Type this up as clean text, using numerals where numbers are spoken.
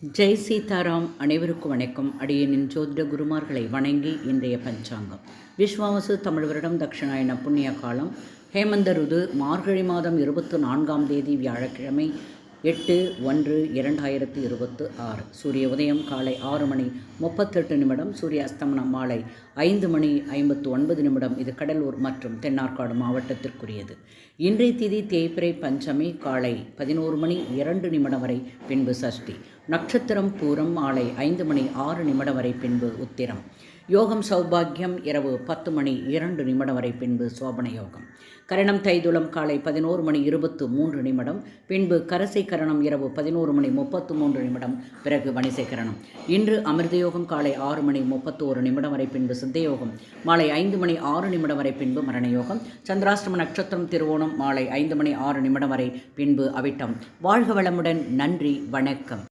ஜெய் சீதாராம். அனைவருக்கும் வணக்கம். அடியனின் ஜோதிட குருமார்களை வணங்கி இன்றைய பஞ்சாங்கம். விஸ்வாவசு தமிழ் வருடம் தட்சிணாயன புண்ணிய காலம் ஹேமந்த ருது மார்கழி மாதம் 24ஆம் தேதி வியாழக்கிழமை 8/1/2026. சூரிய உதயம் காலை 6:38. சூரிய அஸ்தமனம் மாலை 5:59. இது கடலூர் மற்றும் தென்னார்காடு மாவட்டத்திற்குரியது. இன்றைய திதி தேய்பிறை பஞ்சமி காலை 11:02 வரை, பின்பு சஷ்டி. நட்சத்திரம் பூரம் மாலை 5:06 வரை, பின்பு உத்திரம். யோகம் சௌபாகியம் இரவு 10:02 வரை, பின்பு சோபன யோகம். கரணம் தைதுளம் காலை 11:23, பின்பு கரசை கரணம் இரவு 11:33, பிறகு வணிசை கரணம். இன்று அமிர்த யோகம் காலை 6:31 வரை, பின்பு சித்தயோகம் மாலை 5:06 வரை, பின்பு மரண யோகம். சந்திராஷ்டம நட்சத்திரம் திருவோணம் மாலை 5:06 வரை, பின்பு அவிட்டம். வாழ்க வளமுடன். நன்றி, வணக்கம்.